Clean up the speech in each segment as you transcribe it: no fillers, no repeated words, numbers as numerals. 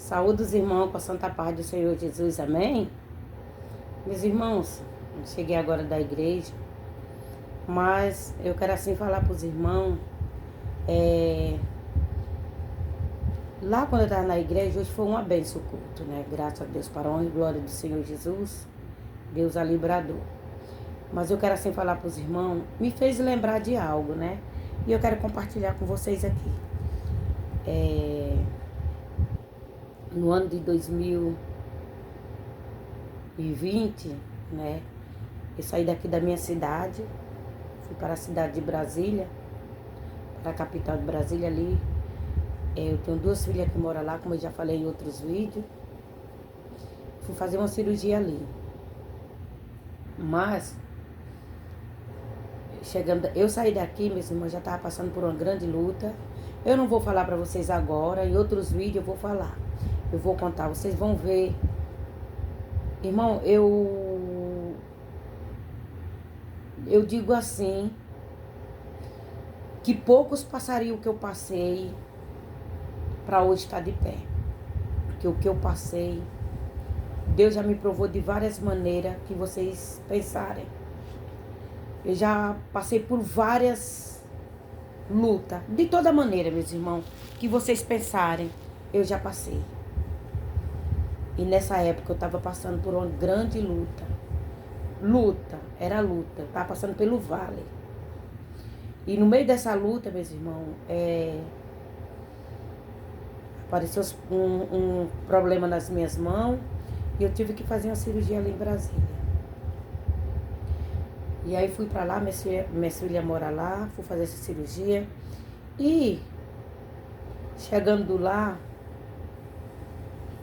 Saúde os irmãos com a santa paz do Senhor Jesus, amém? Meus irmãos, cheguei agora da igreja, mas eu quero assim falar para os irmãos, lá quando eu estava na igreja, hoje foi uma bênção o culto, né? Graças a Deus, para a honra e glória do Senhor Jesus, Deus a livrador. Mas eu quero assim falar para os irmãos, me fez lembrar de algo, né? E eu quero compartilhar com vocês aqui. No ano de 2020, né? Eu saí daqui da minha cidade, fui para a cidade de Brasília, para a capital de Brasília ali. Eu tenho 2 filhas que moram lá, como eu já falei em outros vídeos. Fui fazer uma cirurgia ali. Mas, eu saí daqui, meus irmãos, já estava passando por uma grande luta. Eu não vou falar para vocês agora, em outros vídeos eu vou falar. Eu vou contar, vocês vão ver. Irmão, eu digo assim, que poucos passariam o que eu passei para hoje estar de pé. Porque o que eu passei, Deus já me provou de várias maneiras que vocês pensarem. Eu já passei por várias lutas, de toda maneira, meus irmãos, que vocês pensarem, eu já passei. E nessa época eu estava passando por uma grande luta. Era luta. Eu estava passando pelo vale. E no meio dessa luta, meus irmãos, apareceu um problema nas minhas mãos e eu tive que fazer uma cirurgia ali em Brasília. E aí fui pra lá, minha filha mora lá, fui fazer essa cirurgia. E chegando lá,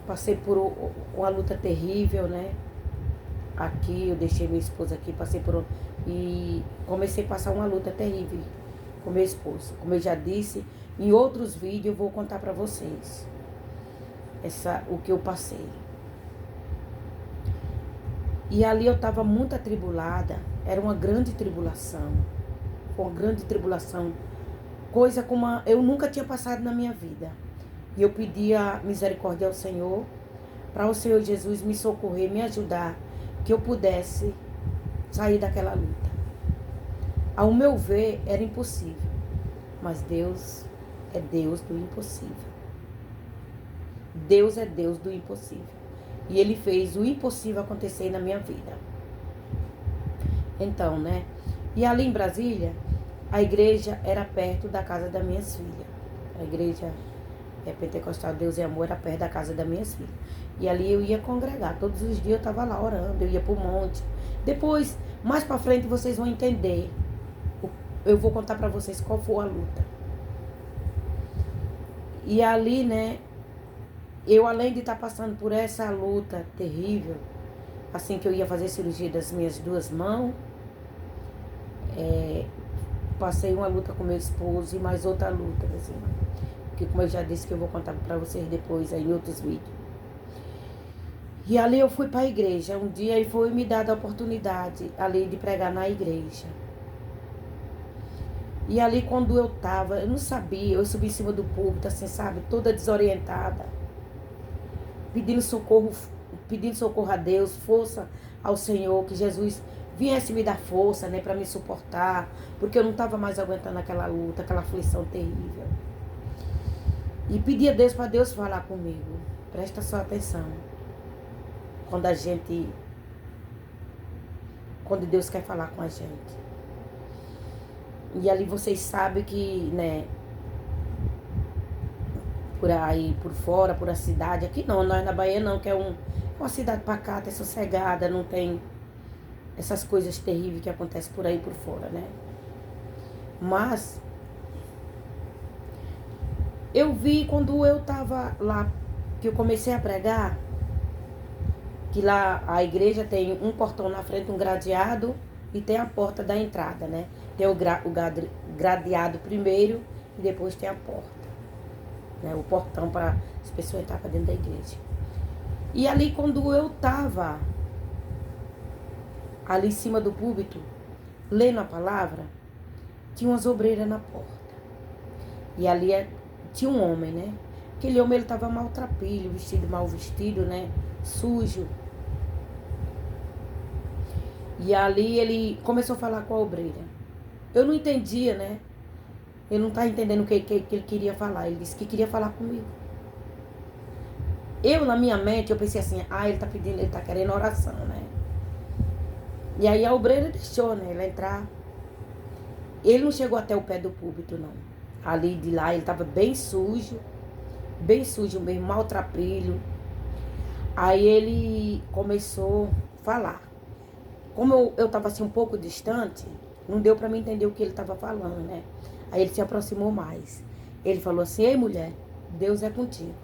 passei por uma luta terrível, né? Aqui, eu deixei minha esposa aqui, e comecei a passar uma luta terrível com meu esposo. Como eu já disse, em outros vídeos eu vou contar pra vocês o que eu passei. E ali eu estava muito atribulada, era uma grande tribulação. Foi uma grande tribulação, coisa como eu nunca tinha passado na minha vida. E eu pedi a misericórdia ao Senhor, para o Senhor Jesus me socorrer, me ajudar, que eu pudesse sair daquela luta. Ao meu ver, era impossível, mas Deus é Deus do impossível. Deus é Deus do impossível. E Ele fez o impossível acontecer na minha vida. Então, né? E ali em Brasília, a igreja era perto da casa das minhas filhas. A igreja Pentecostal Deus e Amor era perto da casa das minhas filhas. E ali eu ia congregar. Todos os dias eu estava lá orando, eu ia pro monte. Depois, mais pra frente, vocês vão entender. Eu vou contar pra vocês qual foi a luta. E ali, né, eu além de estar passando por essa luta terrível, assim que eu ia fazer cirurgia das minhas 2 mãos, passei uma luta com meu esposo e mais outra luta, assim, que como eu já disse que eu vou contar pra vocês depois aí em outros vídeos. E ali eu fui pra igreja um dia e foi me dada a oportunidade ali de pregar na igreja. E ali quando eu tava, eu não sabia, eu subi em cima do púlpito, assim, sabe, toda desorientada, pedindo socorro a Deus, força ao Senhor, que Jesus viesse me dar força, né, para me suportar, porque eu não estava mais aguentando aquela luta, aquela aflição terrível. E pedi a Deus para Deus falar comigo. Presta só atenção. Quando Deus quer falar com a gente. E ali vocês sabem que, né, por aí, por fora, por a cidade, aqui não, nós na Bahia não, que é uma cidade pacata, é sossegada, não tem essas coisas terríveis que acontecem por aí por fora, né? Mas eu vi quando eu tava lá, que eu comecei a pregar, que lá a igreja tem um portão na frente, um gradeado, e tem a porta da entrada, né? Tem o gradeado primeiro e depois tem a porta, né? O portão para as pessoas entrarem para dentro da igreja. E ali quando eu tava ali em cima do púlpito, lendo a palavra, tinha umas obreiras na porta. E ali tinha um homem, né? Aquele homem, ele estava maltrapilho, vestido mal vestido, né? Sujo. E ali ele começou a falar com a obreira. Eu não entendia, né? Eu não estava entendendo o que ele queria falar. Ele disse que queria falar comigo. Eu, na minha mente, eu pensei assim, ele tá pedindo, ele tá querendo oração, né? E aí a obreira deixou, né? Ele entrar. Ele não chegou até o pé do púlpito, não. Ali de lá, ele tava bem sujo mesmo, maltrapilho. Aí ele começou a falar. Como eu tava assim um pouco distante, não deu pra mim entender o que ele tava falando, né? Aí ele se aproximou mais. Ele falou assim, ei mulher, Deus é contigo.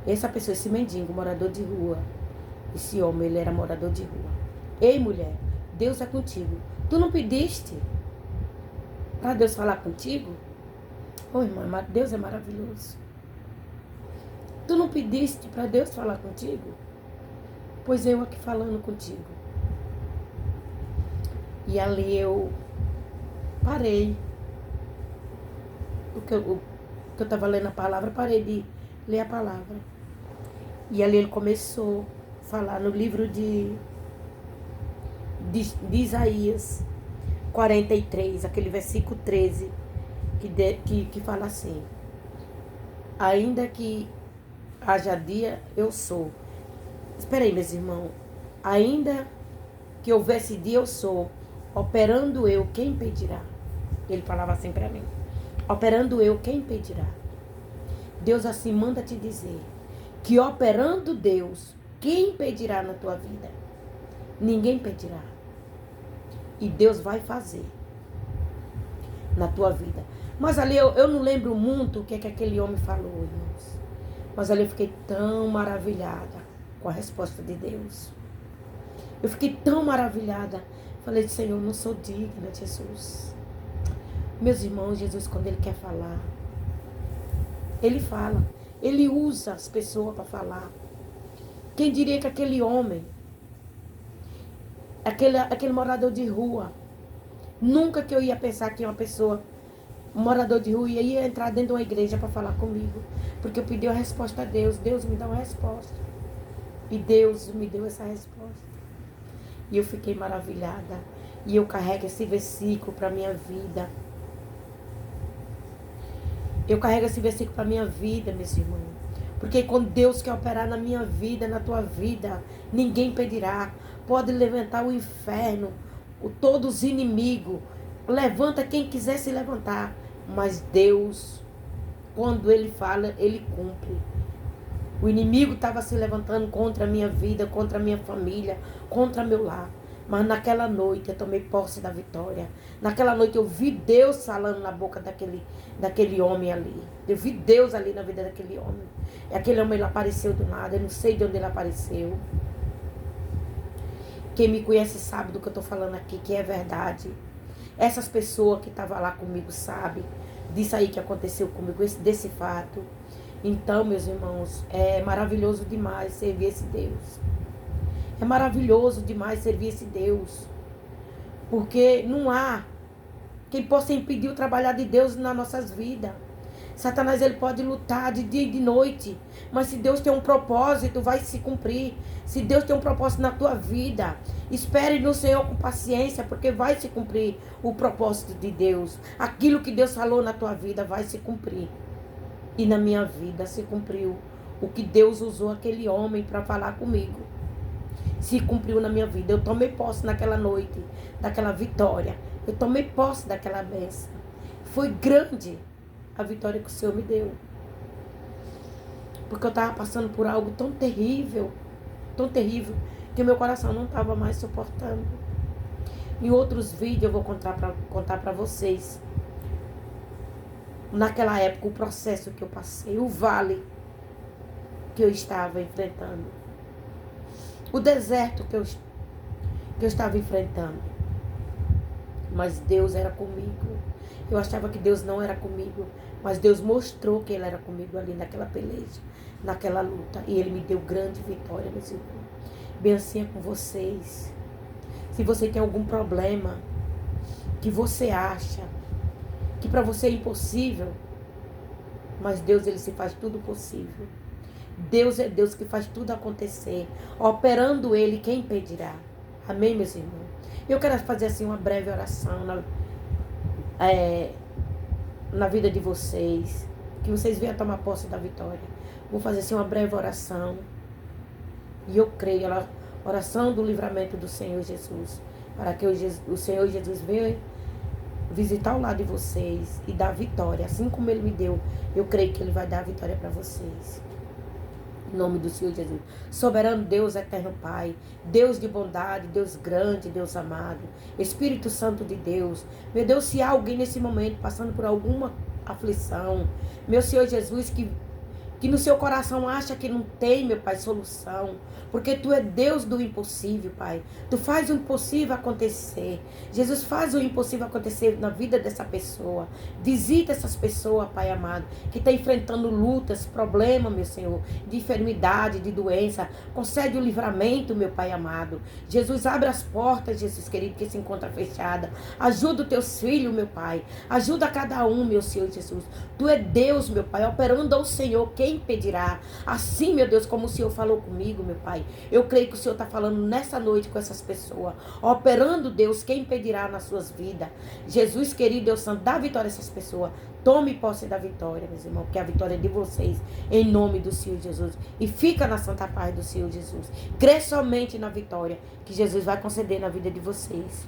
Essa pessoa, esse mendigo, morador de rua, esse homem, ele era morador de rua. Ei mulher, Deus é contigo. Tu não pediste para Deus falar contigo? Ô irmã, Deus é maravilhoso. Tu não pediste para Deus falar contigo? Pois eu aqui falando contigo. E ali eu parei. O que eu estava lendo a palavra, parei de ler a palavra. E ali ele começou a falar no livro de Isaías 43, aquele versículo 13, que fala assim: ainda que haja dia, eu sou. Espera aí, meus irmãos. Ainda que houvesse dia, eu sou. Operando eu, quem impedirá? Ele falava assim para mim. Operando eu, quem impedirá? Deus assim manda te dizer que operando Deus, quem impedirá na tua vida? Ninguém impedirá. E Deus vai fazer na tua vida. Mas ali eu não lembro muito o que aquele homem falou, irmãos. Mas ali eu fiquei tão maravilhada com a resposta de Deus. Eu fiquei tão maravilhada. Falei, Senhor, não sou digna, Jesus. Meus irmãos, Jesus, quando Ele quer falar, Ele fala. Ele usa as pessoas para falar. Quem diria que aquele homem, aquele morador de rua, nunca que eu ia pensar que uma pessoa, um morador de rua, ia entrar dentro de uma igreja para falar comigo. Porque eu pedi a resposta a Deus. Deus me dá uma resposta. E Deus me deu essa resposta. E eu fiquei maravilhada. E eu carrego esse versículo para a minha vida. Eu carrego esse versículo para a minha vida, meus irmãos. Porque quando Deus quer operar na minha vida, na tua vida, ninguém impedirá. Pode levantar o inferno, todos os inimigos. Levanta quem quiser se levantar. Mas Deus, quando Ele fala, Ele cumpre. O inimigo estava se levantando contra a minha vida, contra a minha família, contra meu lar. Mas naquela noite eu tomei posse da vitória. Naquela noite eu vi Deus falando na boca daquele homem ali. Eu vi Deus ali na vida daquele homem. E aquele homem, ele apareceu do nada. Eu não sei de onde ele apareceu. Quem me conhece sabe do que eu estou falando aqui, que é verdade. Essas pessoas que estavam lá comigo sabem disso aí que aconteceu comigo, desse fato. Então, meus irmãos, é maravilhoso demais servir esse Deus. É maravilhoso demais servir esse Deus. Porque não há quem possa impedir o trabalhar de Deus nas nossas vidas. Satanás, ele pode lutar de dia e de noite. Mas se Deus tem um propósito, vai se cumprir. Se Deus tem um propósito na tua vida, espere no Senhor com paciência, porque vai se cumprir o propósito de Deus. Aquilo que Deus falou na tua vida vai se cumprir. E na minha vida se cumpriu o que Deus usou aquele homem para falar comigo. Se cumpriu na minha vida. Eu tomei posse naquela noite daquela vitória. Eu tomei posse daquela bênção. Foi grande a vitória que o Senhor me deu. Porque eu estava passando por algo tão terrível, que o meu coração não estava mais suportando. Em outros vídeos eu vou contar para vocês. Naquela época, o processo que eu passei, o vale que eu estava enfrentando, o deserto que eu estava enfrentando. Mas Deus era comigo. Eu achava que Deus não era comigo, mas Deus mostrou que Ele era comigo ali naquela peleja, naquela luta. E Ele me deu grande vitória, meus irmãos. Bem assim é com vocês. Se você tem algum problema que você acha que para você é impossível, Mas Deus, ele se faz tudo possível. Deus é Deus que faz tudo acontecer. Operando ele, quem impedirá? Amém, meus irmãos? Eu quero fazer assim uma breve oração na vida de vocês. Que vocês venham tomar posse da vitória. Vou fazer assim uma breve oração. E eu creio, oração do livramento do Senhor Jesus. Para que o Senhor Jesus venha visitar o lado de vocês e dar vitória. Assim como Ele me deu, eu creio que Ele vai dar a vitória para vocês. Em nome do Senhor Jesus. Soberano Deus, eterno Pai, Deus de bondade, Deus grande, Deus amado, Espírito Santo de Deus. Meu Deus, se há alguém nesse momento passando por alguma aflição, meu Senhor Jesus, que no seu coração acha que não tem, meu Pai, solução. Porque Tu é Deus do impossível, Pai. Tu faz o impossível acontecer. Jesus, faz o impossível acontecer na vida dessa pessoa. Visita essas pessoas, Pai amado, que estão enfrentando lutas, problemas, meu Senhor, de enfermidade, de doença. Concede o livramento, meu Pai amado. Jesus, abre as portas, Jesus querido, que se encontra fechada. Ajuda os Teus filhos, meu Pai. Ajuda cada um, meu Senhor Jesus. Tu é Deus, meu Pai, operando ao Senhor. Quem impedirá? Assim, meu Deus, como o Senhor falou comigo, meu Pai. Eu creio que o Senhor está falando nessa noite com essas pessoas. Operando, Deus, quem impedirá nas suas vidas? Jesus, querido Deus Santo, dá vitória a essas pessoas. Tome posse da vitória, meus irmãos, porque a vitória é de vocês, em nome do Senhor Jesus. E fica na santa paz do Senhor Jesus. Crê somente na vitória que Jesus vai conceder na vida de vocês.